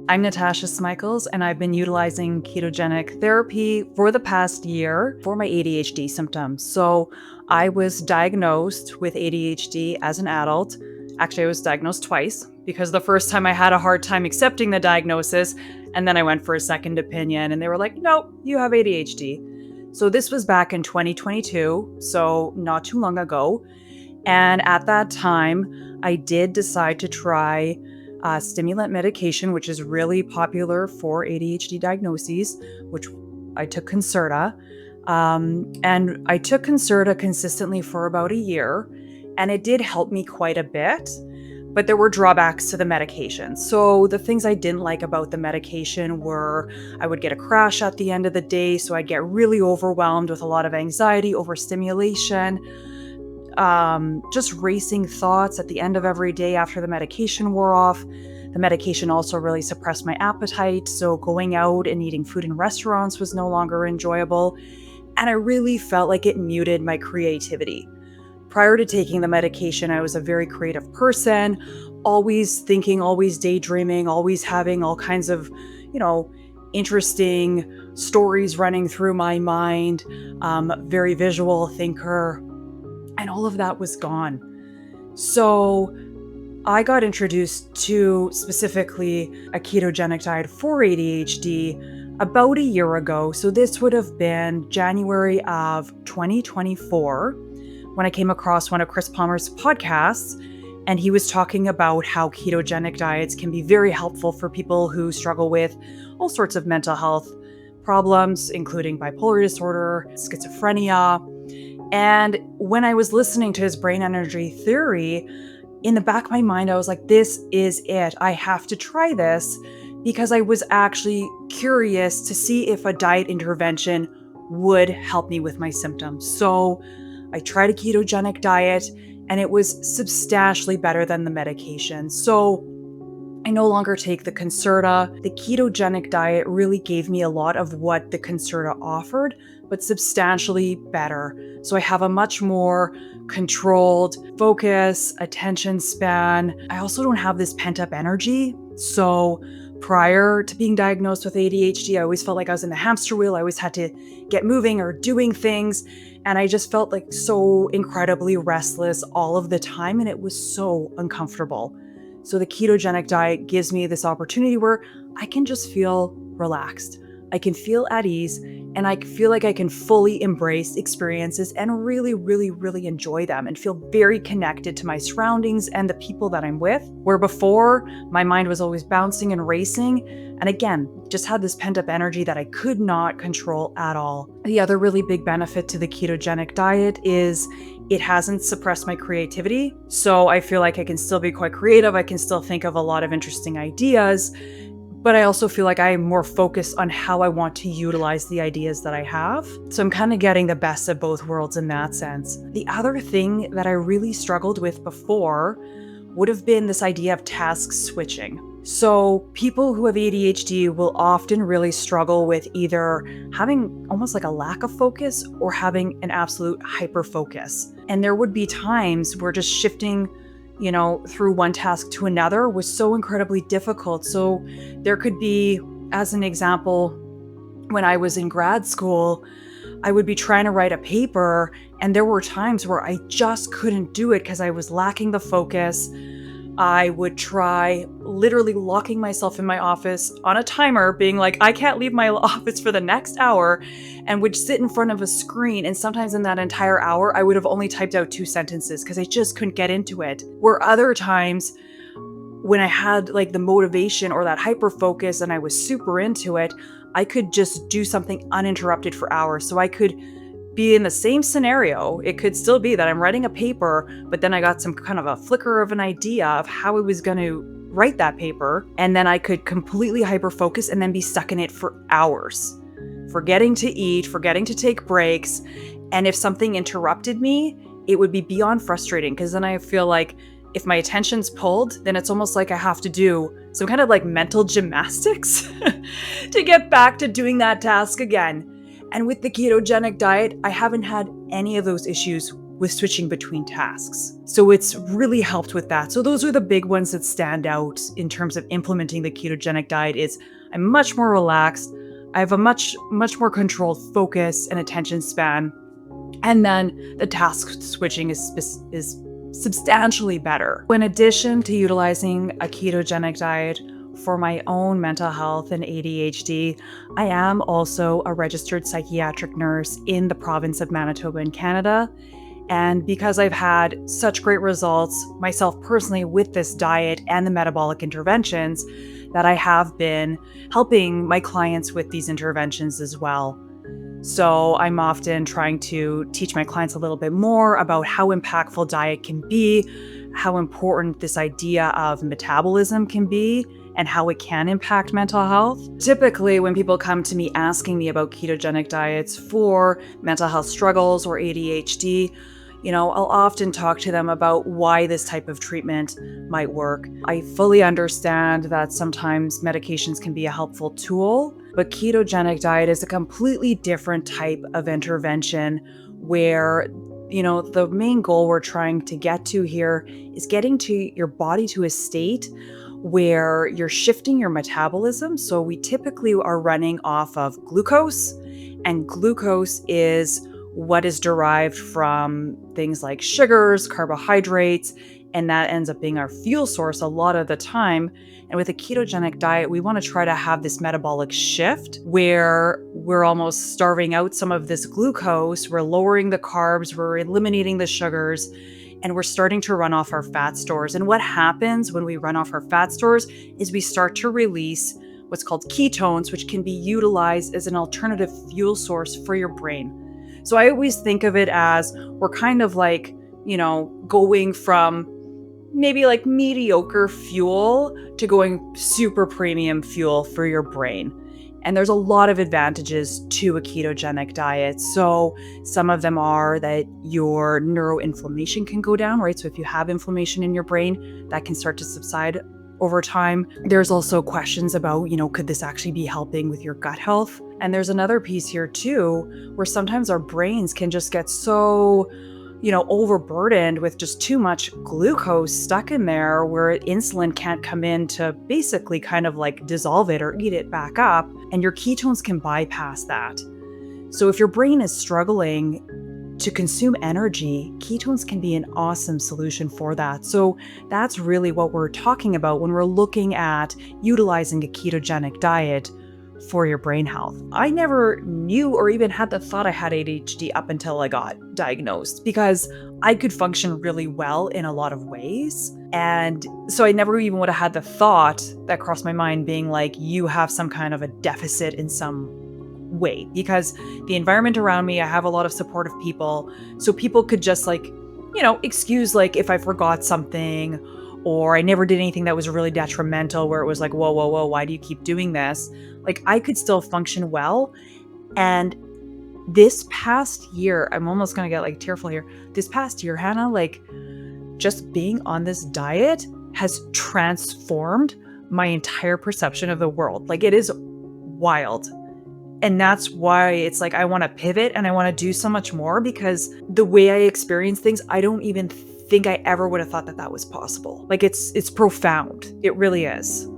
I'm Natasha Smikles, and I've been utilizing ketogenic therapy for the past year for my ADHD symptoms. So I was diagnosed with ADHD as an adult. Actually, I was diagnosed twice because the first time I had a hard time accepting the diagnosis, and then I went for a second opinion, and they were like, "Nope, you have ADHD." So this was back in 2022, so not too long ago. And at that time, I did decide to try stimulant medication, which is really popular for ADHD diagnoses, which I took Concerta. And I took Concerta consistently for about a year, and it did help me quite a bit. But there were drawbacks to the medication. So the things I didn't like about the medication were I would get a crash at the end of the day. So I'd get really overwhelmed with a lot of anxiety, overstimulation, just racing thoughts at the end of every day after the medication wore off. The medication also really suppressed my appetite, so going out and eating food in restaurants was no longer enjoyable, and I really felt like it muted my creativity. Prior to taking the medication, I was a very creative person, always thinking, always daydreaming, always having all kinds of, interesting stories running through my mind, very visual thinker. And all of that was gone. So I got introduced to specifically a ketogenic diet for ADHD about a year ago. So this would have been January of 2024 when I came across one of Chris Palmer's podcasts. And he was talking about how ketogenic diets can be very helpful for people who struggle with all sorts of mental health problems, including bipolar disorder, schizophrenia. And when I was listening to his brain energy theory, in the back of my mind, I was like, this is it. I have to try this because I was actually curious to see if a diet intervention would help me with my symptoms. So I tried a ketogenic diet and it was substantially better than the medication. So I no longer take the Concerta. The ketogenic diet really gave me a lot of what the Concerta offered, but substantially better. So I have a much more controlled focus, attention span. I also don't have this pent-up energy. So prior to being diagnosed with ADHD, I always felt like I was in the hamster wheel. I always had to get moving or doing things. And I just felt like so incredibly restless all of the time. And it was so uncomfortable. So the ketogenic diet gives me this opportunity where I can just feel relaxed. I can feel at ease, and I feel like I can fully embrace experiences and really, really, really enjoy them and feel very connected to my surroundings and the people that I'm with, where before my mind was always bouncing and racing. And again, just had this pent-up energy that I could not control at all. The other really big benefit to the ketogenic diet is it hasn't suppressed my creativity. So I feel like I can still be quite creative. I can still think of a lot of interesting ideas, but I also feel like I'm more focused on how I want to utilize the ideas that I have. So I'm kind of getting the best of both worlds in that sense. The other thing that I really struggled with before would have been this idea of task switching. So people who have ADHD will often really struggle with either having almost like a lack of focus or having an absolute hyper focus. And there would be times where just shifting through one task to another was so incredibly difficult. So there could be, as an example, when I was in grad school, I would be trying to write a paper, and there were times where I just couldn't do it because I was lacking the focus. I would try literally locking myself in my office on a timer, being like, I can't leave my office for the next hour, and would sit in front of a screen. And sometimes in that entire hour, I would have only typed out 2 sentences because I just couldn't get into it. Where other times when I had like the motivation or that hyper focus and I was super into it, I could just do something uninterrupted for hours. So I could be in the same scenario. It could still be that I'm writing a paper, but then I got some kind of a flicker of an idea of how I was going to write that paper. And then I could completely hyper focus and then be stuck in it for hours, forgetting to eat, forgetting to take breaks. And if something interrupted me, it would be beyond frustrating because then I feel like if my attention's pulled, then it's almost like I have to do some kind of like mental gymnastics to get back to doing that task again. And with the ketogenic diet, I haven't had any of those issues with switching between tasks. So it's really helped with that. So those are the big ones that stand out in terms of implementing the ketogenic diet. Is I'm much more relaxed. I have a much more controlled focus and attention span. And then the task switching is substantially better. In addition to utilizing a ketogenic diet for my own mental health and ADHD, I am also a registered psychiatric nurse in the province of Manitoba in Canada. And because I've had such great results myself personally with this diet and the metabolic interventions, that I have been helping my clients with these interventions as well. So I'm often trying to teach my clients a little bit more about how impactful diet can be, how important this idea of metabolism can be, and how it can impact mental health. Typically, when people come to me asking me about ketogenic diets for mental health struggles or ADHD, I'll often talk to them about why this type of treatment might work. I fully understand that sometimes medications can be a helpful tool, but ketogenic diet is a completely different type of intervention where, the main goal we're trying to get to here is getting to your body to a state where you're shifting your metabolism. So we typically are running off of glucose, and glucose is what is derived from things like sugars, carbohydrates, and that ends up being our fuel source a lot of the time. And with a ketogenic diet, we want to try to have this metabolic shift where we're almost starving out some of this glucose, we're lowering the carbs, we're eliminating the sugars, and we're starting to run off our fat stores. And what happens when we run off our fat stores is we start to release what's called ketones, which can be utilized as an alternative fuel source for your brain. So I always think of it as we're kind of like, going from maybe like mediocre fuel to going super premium fuel for your brain. And there's a lot of advantages to a ketogenic diet. So some of them are that your neuroinflammation can go down, right? So if you have inflammation in your brain, that can start to subside over time. There's also questions about, could this actually be helping with your gut health? And there's another piece here too, where sometimes our brains can just get so, overburdened with just too much glucose stuck in there where insulin can't come in to basically kind of like dissolve it or eat it back up. And your ketones can bypass that. So if your brain is struggling to consume energy, ketones can be an awesome solution for that. So that's really what we're talking about when we're looking at utilizing a ketogenic diet for your brain health. I never knew or even had the thought I had ADHD up until I got diagnosed, because I could function really well in a lot of ways. And so I never even would have had the thought that crossed my mind being like, you have some kind of a deficit in some way, because the environment around me, I have a lot of supportive people. So people could just excuse if I forgot something or I never did anything that was really detrimental where it was like, whoa, why do you keep doing this? I could still function well. And this past year, I'm almost going to get tearful here. This past year, Hannah, just being on this diet has transformed my entire perception of the world. It is wild. And that's why it's I want to pivot and I want to do so much more, because the way I experience things, I don't even think I ever would have thought that was possible. It's profound. It really is.